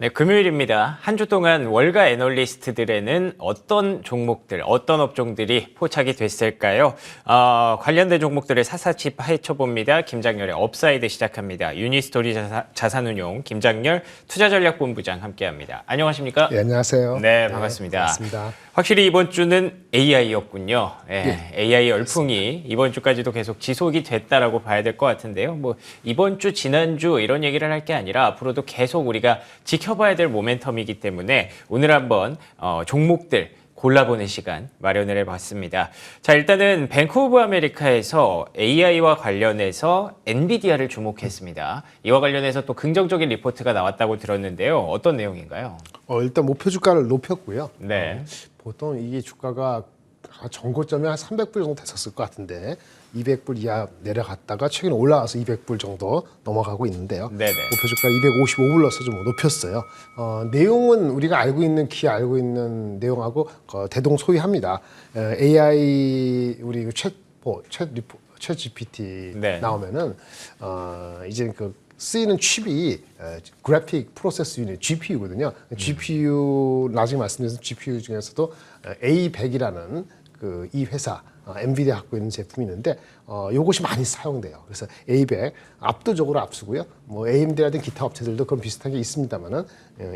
네, 금요일입니다. 한 주 동안 월가 애널리스트들에는 어떤 종목들, 어떤 업종들이 포착이 됐을까요? 관련된 종목들을 샅샅이 파헤쳐봅니다. 김장렬의 업사이드 시작합니다. 유니스토리 자산운용 김장렬 투자전략본부장 함께합니다. 안녕하십니까? 네, 안녕하세요. 네, 반갑습니다. 반갑습니다. 확실히 이번 주는 AI였군요. 예. AI 열풍이 이번 주까지도 계속 지속이 됐다라고 봐야 될 것 같은데요. 뭐 이번 주, 지난주 이런 얘기를 할 게 아니라 앞으로도 계속 우리가 지켜봐야 될 모멘텀이기 때문에 오늘 한번 종목들 골라보는 시간 마련을 해봤습니다. 자, 일단은 뱅크 오브 아메리카에서 AI와 관련해서 엔비디아를 주목했습니다. 이와 관련해서 또 긍정적인 리포트가 나왔다고 들었는데요. 어떤 내용인가요? 일단 목표 주가를 높였고요. 네. 보통 이게 주가가 전고점이 한 300불 정도 됐었을 것 같은데 200불 이하 내려갔다가 최근에 올라와서 200불 정도 넘어가고 있는데요. 네네. 목표 주가 255불로서 좀 높였어요. 내용은 우리가 알고 있는 알고 있는 내용하고 대동소이합니다. AI 우리 챗 GPT 네. 나오면은 이제 그 쓰이는 칩이 그래픽 프로세스 유닛 GPU거든요. GPU 나중에 말씀드린 GPU 중에서도 A100이라는 그 이 회사 엔비디아 갖고 있는 제품이 있는데 요것이 많이 사용돼요. 그래서 A100 압도적으로 앞서고요. 뭐 AMD라든 기타 업체들도 그런 비슷한 게 있습니다만은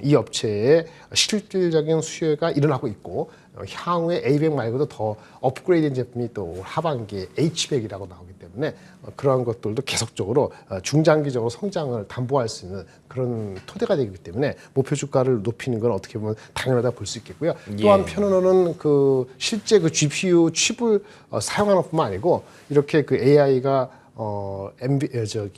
이 업체의 실질적인 수요가 일어나고 있고 향후에 A100 말고도 더 업그레이드된 제품이 또 하반기에 H100이라고 나오기 때문에 그러한 것들도 계속적으로 중장기적으로 성장을 담보할 수 있는 그런 토대가 되기 때문에 목표 주가를 높이는 건 어떻게 보면 당연하다 볼 수 있겠고요. 또 한편으로는 그 실제 그 GPU 칩을 사용하는 뿐만 아니고 이렇게 그 AI가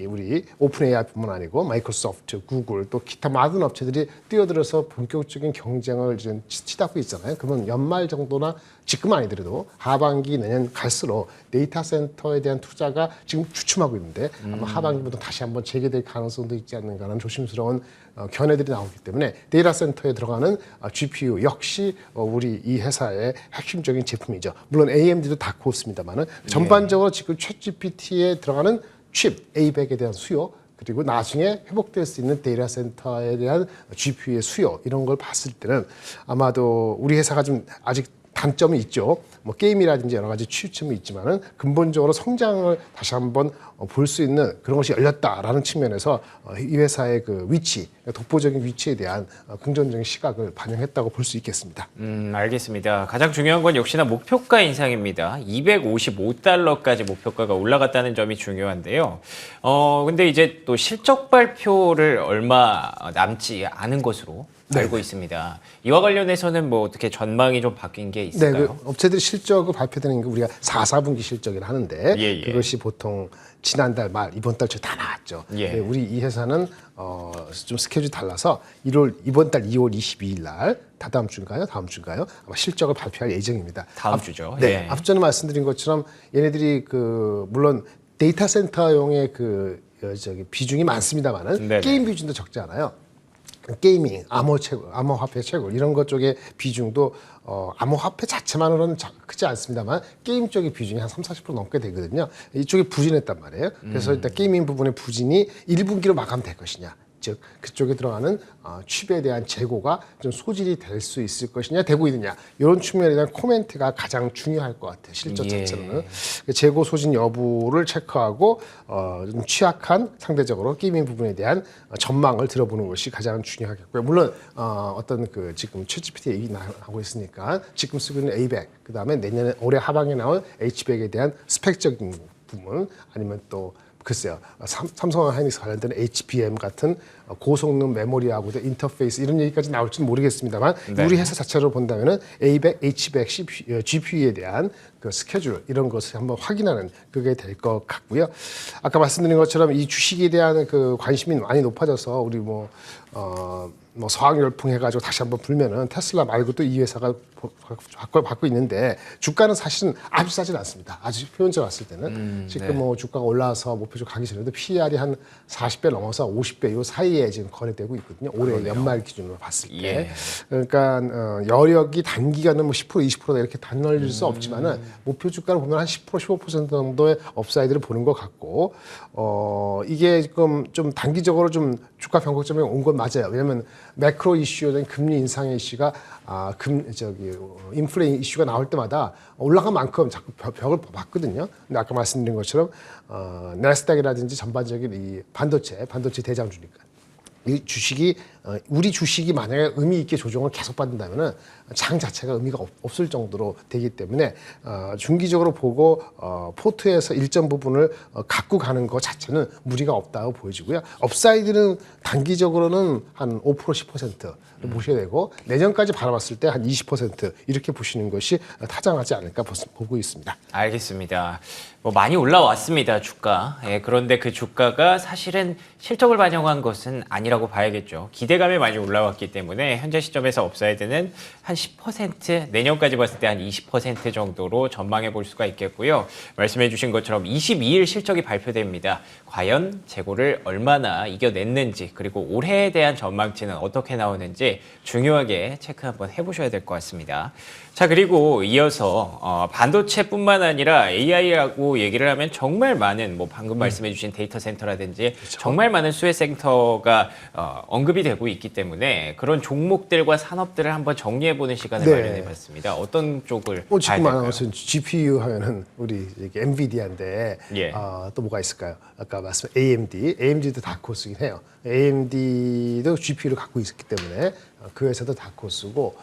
우리 오픈 AI뿐만 아니고 마이크로소프트, 구글 또 기타 많은 업체들이 뛰어들어서 본격적인 경쟁을 이제 치닫고 있잖아요. 그러면 연말 정도나 지금 아니더라도 하반기 내년 갈수록 데이터 센터에 대한 투자가 지금 주춤하고 있는데 아마 하반기부터 다시 한번 재개될 가능성도 있지 않는가 하는 조심스러운 견해들이 나오기 때문에 데이터 센터에 들어가는 GPU 역시 우리 이 회사의 핵심적인 제품이죠. 물론 AMD도 다 그렇습니다만은 전반적으로 지금 챗 GPT에 들어가는 칩 A100에 대한 수요 그리고 나중에 회복될 수 있는 데이터 센터에 대한 GPU의 수요 이런 걸 봤을 때는 아마도 우리 회사가 좀 아직 단점이 있죠. 뭐 게임이라든지 여러 가지 취침이 있지만은 근본적으로 성장을 다시 한번 볼 수 있는 그런 것이 열렸다라는 측면에서 이 회사의 그 위치, 독보적인 위치에 대한 긍정적인 시각을 반영했다고 볼 수 있겠습니다. 알겠습니다. 가장 중요한 건 역시나 목표가 인상입니다. 255달러까지 목표가가 올라갔다는 점이 중요한데요. 근데 이제 또 실적 발표를 얼마 남지 않은 것으로 알고 있습니다. 이와 관련해서는 뭐 어떻게 전망이 좀 바뀐 게 있을까요? 네, 그 업체들이 실적을 발표되는 게 우리가 4분기 실적이라 하는데 그것이 보통 지난달 말 이번 달 초 다 나왔죠. 네, 우리 이 회사는 좀 스케줄이 달라서 이번 달 2월 22일 날 다다음 주인가요? 다음 주인가요? 아마 실적을 발표할 예정입니다. 다음 주죠. 네, 앞전에 말씀드린 것처럼 얘네들이 그 물론 데이터 센터용의 그 비중이 많습니다만은 게임 비중도 적지 않아요. 게이밍, 암호화폐 채굴 이런 것 쪽의 비중도 암호화폐 자체만으로는 크지 않습니다만 게임 쪽의 비중이 한 30-40% 넘게 되거든요. 이쪽이 부진했단 말이에요. 그래서 일단 게이밍 부분의 부진이 1분기로 마감될 것이냐. 즉 그쪽에 들어가는 칩에 대한 재고가 좀 소질이 될 수 있을 것이냐 되고 있느냐 이런 측면에 대한 코멘트가 가장 중요할 것 같아요. 실적 자체로는 재고 소진 여부를 체크하고 좀 취약한 상대적으로 게이밍 부분에 대한 전망을 들어보는 것이 가장 중요하겠고요. 물론 어떤 그 지금 챗GPT 얘기 나오고 있으니까 지금 쓰고 있는 A100 그다음에 내년에 올해 하반기에 나올 H100에 대한 스펙적인 부분 아니면 또 글쎄요, 삼성 하이닉스 관련된 HBM 같은 고성능 메모리하고도 인터페이스 이런 얘기까지 나올지는 모르겠습니다만 우리 회사 자체로 본다면은 A100, H100 GPU에 대한 그 스케줄 이런 것을 한번 확인하는 그게 될 것 같고요. 아까 말씀드린 것처럼 이 주식에 대한 그 관심이 많이 높아져서 우리 뭐 서학 열풍 해가지고 다시 한번 불면은 테슬라 말고도 이 회사가 받고 있는데 주가는 사실은 아주 싸진 않습니다. 아주 표현적으로 봤을 때는 지금 뭐 주가가 올라와서 목표주 가기 전에도 PER이 한 40배 넘어서 50배 요 사이에 지금 거래되고 있거든요. 올해 연말 기준으로 봤을 때. 그러니까 여력이 단기간은 뭐 10% 20%다 이렇게 단널릴 수 없지만은 목표 주가를 보면 한 10% 15% 정도의 업사이드를 보는 것 같고 이게 지금 좀 단기적으로 좀 주가 변곡점에 온 건 맞아요. 왜냐하면 매크로 이슈든 금리 인상의 이슈가 인플레 이슈가 나올 때마다 올라간 만큼 자꾸 벽을 봤거든요. 근데 아까 말씀드린 것처럼 나스닥이라든지 전반적인 이 반도체 대장주니까. 이 주식이 우리 주식이 만약에 의미 있게 조정을 계속 받는다면은 장 자체가 의미가 없을 정도로 되기 때문에 중기적으로 보고 포트에서 일정 부분을 갖고 가는 것 자체는 무리가 없다고 보여지고요. 업사이드는 단기적으로는 한 5% 10% 보셔야 되고 내년까지 바라봤을 때 한 20% 이렇게 보시는 것이 타당하지 않을까 보고 있습니다. 알겠습니다. 뭐 많이 올라왔습니다, 주가. 예, 그런데 그 주가가 사실은 실적을 반영한 것은 아니라고 봐야겠죠. 기대감이 많이 올라왔기 때문에 현재 시점에서 업사이드는 한 10%, 내년까지 봤을 때 한 20% 정도로 전망해 볼 수가 있겠고요. 말씀해 주신 것처럼 22일 실적이 발표됩니다. 과연 재고를 얼마나 이겨냈는지, 그리고 올해에 대한 전망치는 어떻게 나오는지 중요하게 체크 한번 해보셔야 될 것 같습니다. 자, 그리고 이어서 반도체뿐만 아니라 AI라고 얘기를 하면 정말 많은, 뭐 방금 말씀해 주신 데이터 센터라든지 그렇죠. 정말 많은 수혜 센터가 언급이 되고 있기 때문에 그런 종목들과 산업들을 한번 정리해보는 시간을 마련해 봤습니다. 어떤 쪽을 봐야 지금 될까요? 무슨 GPU 하면은 우리 엔비디아인데 예. 또 뭐가 있을까요? 아까 말씀 AMD도 다크호스긴 해요. AMD도 GPU를 갖고 있기 때문에 그 회사도 다크호스고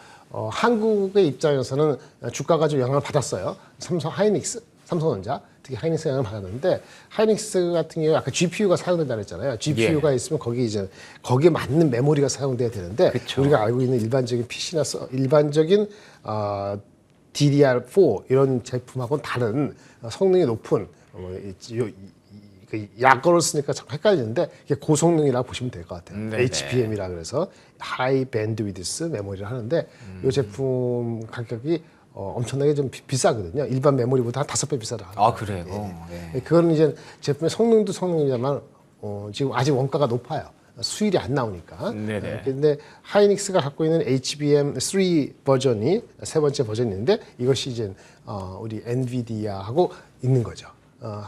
한국의 입장에서는 주가가 좀 영향을 받았어요. 삼성전자 특히 하이닉스 영향을 받았는데 하이닉스 같은 경우에 아까 GPU가 사용된다 그랬잖아요. GPU가 있으면 거기에 맞는 메모리가 사용돼야 되는데 그쵸. 우리가 알고 있는 일반적인 PC나 일반적인 DDR4 이런 제품하고는 다른 성능이 높은 약어를 쓰니까 참 헷갈리는데 이게 고성능이라고 보시면 될 것 같아요. 네네. HBM이라 그래서 하이 밴드위드스 메모리를 하는데 이 제품 가격이 엄청나게 좀 비싸거든요. 일반 메모리보다 한 5배 비싸다. 아, 그래요? 네. 그거는 이제 제품의 성능도 성능이지만 지금 아직 원가가 높아요. 수율이 안 나오니까. 네네. 근데 하이닉스가 갖고 있는 HBM3 버전이 세 번째 버전이 있는데 이것이 이제 우리 엔비디아하고 있는 거죠.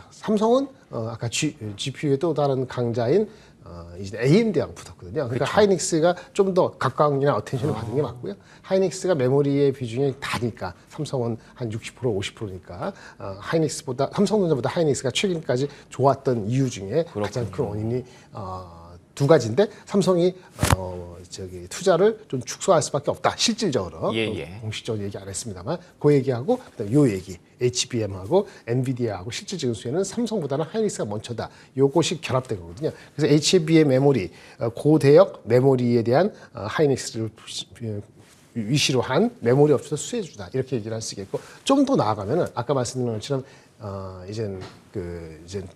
삼성은 아까 GPU의 또 다른 강자인 이제 AMD하고 붙었거든요. 그러니까 그쵸. 하이닉스가 좀 더 각광이나 어텐션을 받은 게 맞고요. 하이닉스가 메모리의 비중이 다니까 삼성은 한 60% 50%니까 삼성전자보다 하이닉스가 최근까지 좋았던 이유 중에 가장 큰 원인이 두 가지인데 삼성이 투자를 좀 축소할 수밖에 없다. 실질적으로 공식적으로 얘기 안 했습니다만 그 얘기하고 그다음에 요 얘기 HBM하고 엔비디아하고 실질적인 수혜는 삼성보다는 하이닉스가 먼저다. 요것이 결합된 거거든요. 그래서 HBM 메모리 고대역 메모리에 대한 하이닉스를 위시로 한 메모리 업체도 수혜주다. 이렇게 얘기를 할 수 있겠고 좀 더 나아가면은 아까 말씀드린 것처럼 이제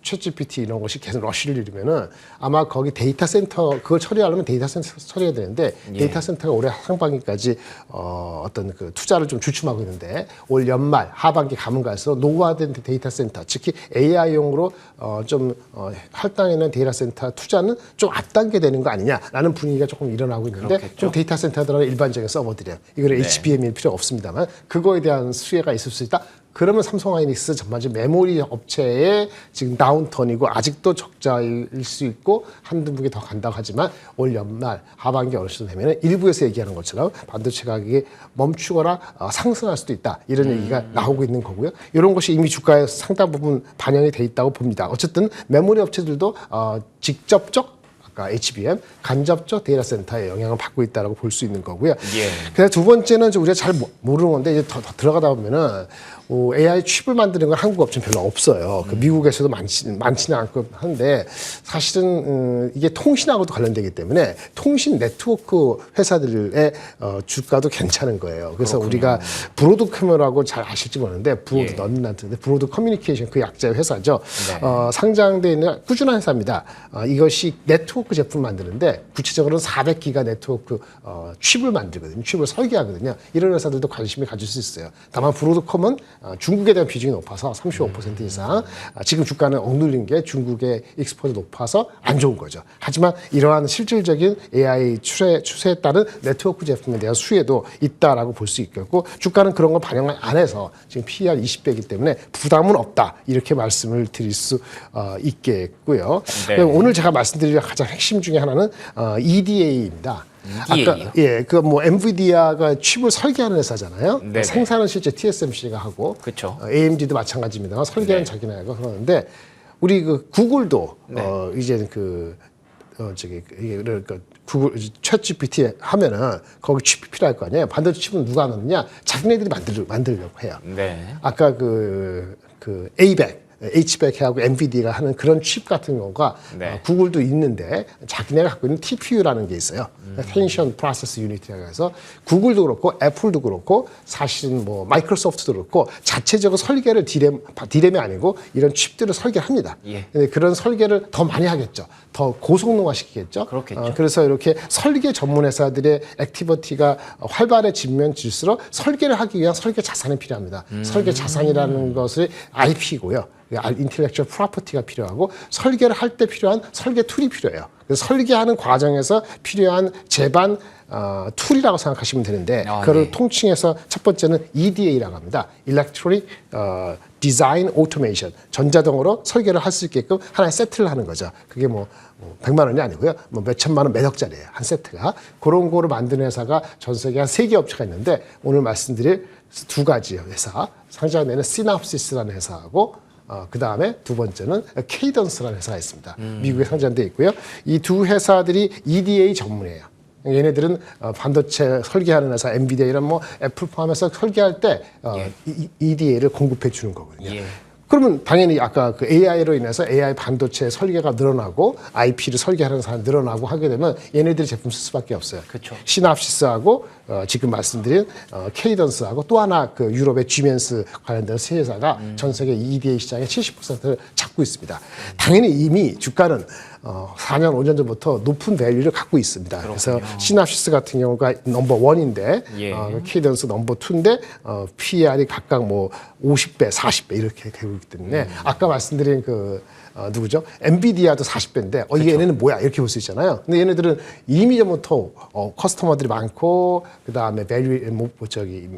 챗GPT 이런 것이 계속 러쉬를 이루면은 아마 거기 데이터 센터 그걸 처리하려면 데이터 센터 처리해야 되는데 데이터 센터가 올해 상반기까지 어떤 그 투자를 좀 주춤하고 있는데 올 연말 하반기 가면 갈수록 노후화된 데이터 센터 특히 AI용으로 좀 할당하는 데이터 센터 투자는 좀 앞당겨 되는 거 아니냐라는 분위기가 조금 일어나고 있는데 그렇겠죠. 좀 데이터 센터들은 일반적인 서버들이에요. 이거는 HBM일 필요가 없습니다만 그거에 대한 수혜가 있을 수 있다. 그러면 삼성 하이닉스 전반적인 메모리 업체의 지금 다운턴이고 아직도 적자일 수 있고 한두 분기 더 간다고 하지만 올 연말 하반기 어느 정도 되면 일부에서 얘기하는 것처럼 반도체 가격이 멈추거나 상승할 수도 있다. 이런 얘기가 나오고 있는 거고요. 이런 것이 이미 주가에 상당 부분 반영이 돼 있다고 봅니다. 어쨌든 메모리 업체들도 직접적 아까 HBM 간접적 데이터 센터에 영향을 받고 있다고 볼 수 있는 거고요. 그래서 두 번째는 우리가 잘 모르는 건데 이제 더 들어가다 보면은 AI 칩을 만드는 건 한국 업체는 별로 없어요. 그 미국에서도 많지는 않고 한데 사실은 이게 통신하고도 관련되기 때문에 통신 네트워크 회사들의 주가도 괜찮은 거예요. 그래서 그렇군요. 우리가 브로드컴이라고 잘 아실지 모르는데 브로드 커뮤니케이션 그 약자의 회사죠. 네. 상장되어 있는 꾸준한 회사입니다. 이것이 네트워크 제품 만드는데 구체적으로는 400기가 네트워크 칩을 만들거든요. 칩을 설계하거든요. 이런 회사들도 관심이 가질 수 있어요. 다만 브로드컴은 중국에 대한 비중이 높아서 35% 이상 지금 주가는 억눌린 게 중국의 익스포도 높아서 안 좋은 거죠. 하지만 이러한 실질적인 AI 추세에 따른 네트워크 제품에 대한 수혜도 있다라고 볼 수 있겠고 주가는 그런 거 반영 안 해서 지금 PER 20배이기 때문에 부담은 없다. 이렇게 말씀을 드릴 수 있겠고요. 네. 오늘 제가 말씀드릴 가장 핵심 중에 하나는 EDA입니다. EDA요? 그 뭐 엔비디아가 칩을 설계하는 회사잖아요. 네네. 생산은 실제 TSMC가 하고, 그쵸. AMD도 마찬가지입니다. 설계는 자기네가 그러는데 우리 그 구글도 이제 그러니까 구글 챗GPT 하면은 거기 칩이 필요할 거 아니에요. 반도체 칩은 누가 넣느냐? 자기네들이 만들려고 해요. 네. 아까 그 A백, H백하고 엔비디아가 하는 그런 칩 같은 경우가 구글도 있는데 자기네가 갖고 있는 TPU라는 게 있어요. Attention Process Unit이라고 해서 구글도 그렇고 애플도 그렇고 사실은 뭐 마이크로소프트도 그렇고 자체적으로 설계를 디램이 아니고 이런 칩들을 설계합니다. 근데 그런 설계를 더 많이 하겠죠. 더 고성능화시키겠죠. 그렇겠죠. 그래서 이렇게 설계 전문 회사들의 액티비티가 활발해지면 질수록 설계를 하기 위한 설계 자산이 필요합니다. 설계 자산이라는 것을 IP고요. 인텔렉츄얼 프로퍼티가 필요하고 설계를 할 때 필요한 설계 툴이 필요해요. 그래서 설계하는 과정에서 필요한 제반 툴이라고 생각하시면 되는데 그걸 통칭해서 첫 번째는 EDA라고 합니다. Electronic Design Automation. 전자동으로 설계를 할 수 있게끔 하나의 세트를 하는 거죠. 그게 뭐 100만 원이 아니고요. 뭐 몇천만 원, 몇 억짜리예요. 한 세트가. 그런 거를 만드는 회사가 전 세계 한 3개 업체가 있는데 오늘 말씀드릴 2가지 회사. 상장한 데는 시납시스라는 회사하고 그 다음에 두 번째는 케이던스라는 회사가 있습니다. 미국에 상장돼 있고요. 이 두 회사들이 EDA 전문이에요. 얘네들은 반도체 설계하는 회사, 엔비디아 이런 뭐 애플 포함해서 설계할 때 EDA를 공급해 주는 거거든요. 그러면 당연히 아까 그 AI로 인해서 AI 반도체 설계가 늘어나고 IP를 설계하는 사람이 늘어나고 하게 되면 얘네들이 제품 쓸 수밖에 없어요. 그쵸. 시납시스하고 지금 말씀드린 케이던스하고 또 하나 그 유럽의 지멘스 관련된 세 회사가 전 세계 EDA 시장의 70%를 잡고 있습니다. 당연히 이미 주가는 4년, 5년 전부터 높은 밸류를 갖고 있습니다. 그래서 시납시스 같은 경우가 넘버 1인데 케이던스 넘버 2인데 PER이 각각 뭐 50배, 40배 이렇게 되고 있기 때문에 아까 말씀드린 그 누구죠? 엔비디아도 40배인데 이게 얘네는 뭐야? 이렇게 볼 수 있잖아요. 근데 얘네들은 이미 전부터 커스터머들이 많고 그다음에 밸류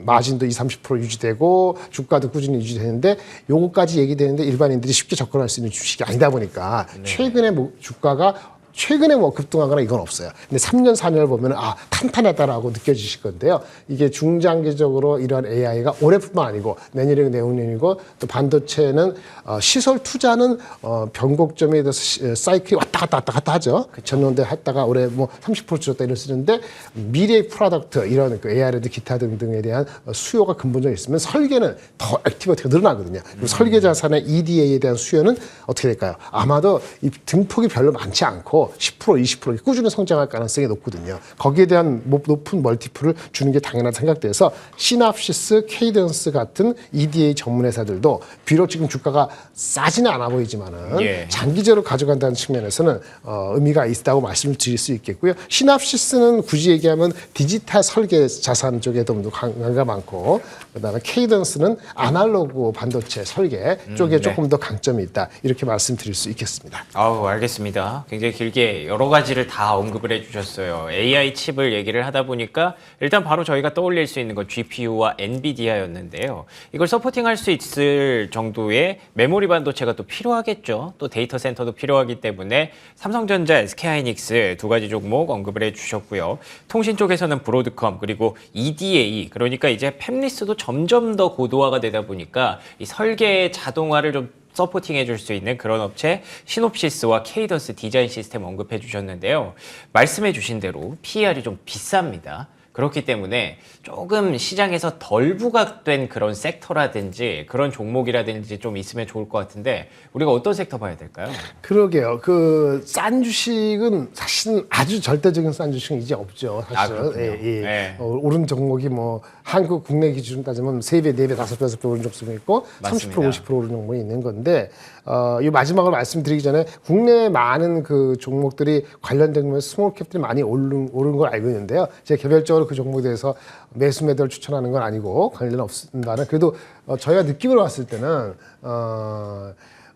마진도 20-30% 유지되고 주가도 꾸준히 유지되는데 요거까지 얘기되는데 일반인들이 쉽게 접근할 수 있는 주식이 아니다 보니까 최근에 주가가 최근에 뭐 급등하거나 이건 없어요. 근데 3년, 4년을 보면 탄탄하다라고 느껴지실 건데요. 이게 중장기적으로 이러한 AI가 올해뿐만 아니고 내년이고 내후년이고 또 반도체는 시설 투자는 변곡점에 대해서 사이클이 왔다 갔다 하죠. 전년도에 했다가 올해 뭐 30% 줄었다 이럴 수 있는데 미래의 프로덕트 이런 그 AI라든지 기타 등등에 대한 수요가 근본적으로 있으면 설계는 더 액티비티가 늘어나거든요. 그리고 설계 자산의 EDA에 대한 수요는 어떻게 될까요? 아마도 이 등폭이 별로 많지 않고 10%, 20% 꾸준히 성장할 가능성이 높거든요. 거기에 대한 높은 멀티플을 주는 게 당연하다 생각돼서 시납시스, 케이던스 같은 EDA 전문 회사들도 비록 지금 주가가 싸지는 않아 보이지만은 장기적으로 가져간다는 측면에서는 의미가 있다고 말씀을 드릴 수 있겠고요. 시납시스는 굳이 얘기하면 디지털 설계 자산 쪽에 좀 더 강화가 많고 그다음에 케이던스는 아날로그 반도체 설계 쪽에 조금 더 강점이 있다. 이렇게 말씀드릴 수 있겠습니다. 알겠습니다. 굉장히 길게 여러 가지를 다 언급을 해주셨어요. AI 칩을 얘기를 하다 보니까 일단 바로 저희가 떠올릴 수 있는 건 GPU와 엔비디아였는데요. 이걸 서포팅할 수 있을 정도의 메모리 반도체가 또 필요하겠죠. 또 데이터 센터도 필요하기 때문에 삼성전자, SK하이닉스 2가지 종목 언급을 해주셨고요. 통신 쪽에서는 브로드컴 그리고 EDA 그러니까 이제 팹리스도 점점 더 고도화가 되다 보니까 이 설계 자동화를 좀 서포팅 해줄 수 있는 그런 업체 시놉시스와 케이던스 디자인 시스템 언급해 주셨는데요. 말씀해 주신 대로 PER이 좀 비쌉니다. 그렇기 때문에 조금 시장에서 덜 부각된 그런 섹터라든지 그런 종목이라든지 좀 있으면 좋을 것 같은데 우리가 어떤 섹터 봐야 될까요? 그러게요. 그 싼 주식은 사실은 아주 절대적인 싼 주식은 이제 없죠. 사실은. 오른 종목이 뭐 한국 국내 기준 따지면 3배, 4배, 5배, 6배 오른 종목이 있고 맞습니다. 30%, 50% 오른 종목이 있는 건데 이 마지막으로 말씀드리기 전에 국내에 많은 그 종목들이 관련된 거면 스몰캡들이 많이 오른 걸 알고 있는데요. 제가 개별적으로 그 종목에 대해서 매수 매도를 추천하는 건 아니고 관련 없습니다만 그래도 저희가 느낌으로 봤을 때는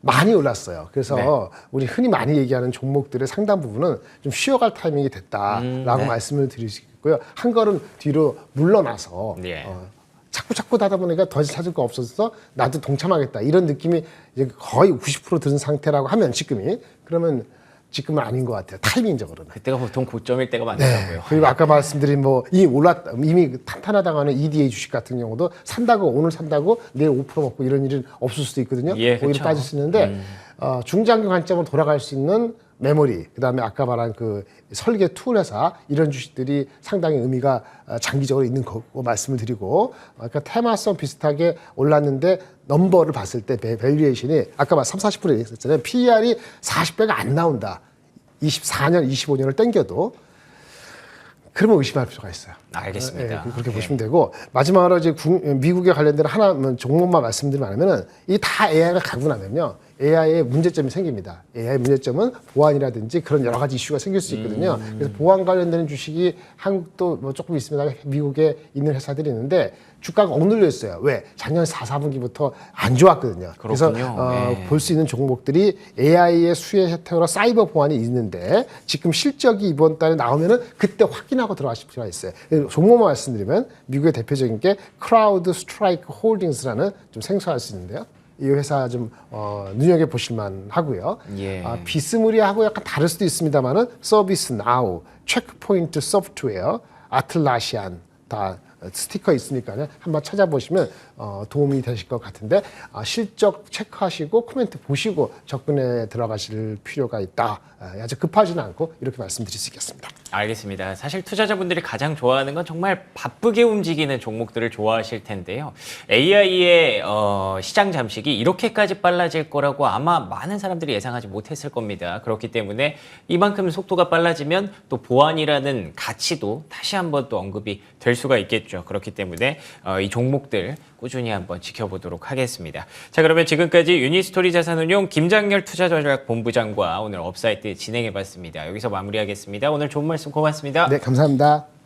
많이 올랐어요. 그래서 우리 흔히 많이 얘기하는 종목들의 상당 부분은 좀 쉬어갈 타이밍이 됐다라고 말씀을 드릴 수 있고요. 한 걸음 뒤로 물러나서 자꾸 하다 보니까 더 찾을 거 없어서 나도 동참하겠다 이런 느낌이 이제 거의 90% 든 상태라고 하면 지금이 그러면 지금은 아닌 것 같아요. 타이밍적으로는. 그때가 보통 고점일 때가 네. 많더라고요. 그리고 아까 말씀드린 뭐 이미 탄탄하다고 하는 EDA 주식 같은 경우도 산다고 오늘 산다고 내일 5% 먹고 이런 일은 없을 수도 있거든요. 예, 오히려 그렇죠. 빠질 수 있는데 중장기 관점으로 돌아갈 수 있는 메모리, 그다음에 아까 말한 그 설계 툴 회사 이런 주식들이 상당히 의미가 장기적으로 있는 거고 말씀을 드리고 아까 테마성 비슷하게 올랐는데 넘버를 봤을 때 밸류에이션이 아까 말 30, 40% 얘기했었잖아요. PER이 40배가 안 나온다. 24년, 25년을 땡겨도 그러면 의심할 필요가 있어요. 알겠습니다. 네, 그렇게 보시면 되고 마지막으로 이제 미국에 관련된 하나 종목만 말씀드리면 이 다 AI가 가고 나면요. AI의 문제점이 생깁니다. AI 문제점은 보안이라든지 그런 여러 가지 이슈가 생길 수 있거든요. 그래서 보안 관련되는 주식이 한국도 뭐 조금 있습니다. 미국에 있는 회사들이 있는데 주가가 억눌려 있어요. 왜? 작년 4분기부터 안 좋았거든요. 그래서 네. 볼 수 있는 종목들이 AI의 수혜 혜택으로 사이버 보안이 있는데 지금 실적이 이번 달에 나오면은 그때 확인하고 들어가실 필요가 있어요. 종목만 말씀드리면 미국의 대표적인 게 크라우드 스트라이크 홀딩스라는 좀 생소할 수 있는데요. 이 회사 좀 눈여겨 보실만 하고요. 예. 비스무리하고 약간 다를 수도 있습니다만은 서비스 나우, 체크포인트 소프트웨어, 아틀라시안 다 스티커 있으니까요. 한번 찾아보시면 도움이 되실 것 같은데 실적 체크하시고 코멘트 보시고 접근에 들어가실 필요가 있다. 아주 급하지는 않고 이렇게 말씀드릴 수 있겠습니다. 알겠습니다. 사실 투자자분들이 가장 좋아하는 건 정말 바쁘게 움직이는 종목들을 좋아하실 텐데요. AI의 시장 잠식이 이렇게까지 빨라질 거라고 아마 많은 사람들이 예상하지 못했을 겁니다. 그렇기 때문에 이만큼 속도가 빨라지면 또 보안이라는 가치도 다시 한번 또 언급이 될 수가 있겠죠. 그렇기 때문에 이 종목들 꾸준히 한번 지켜보도록 하겠습니다. 자, 그러면 지금까지 유니스토리 자산운용 김장렬 투자전략본부장과 오늘 업사이트 진행해봤습니다. 여기서 마무리하겠습니다. 오늘 좋은 말씀 고맙습니다. 네, 감사합니다.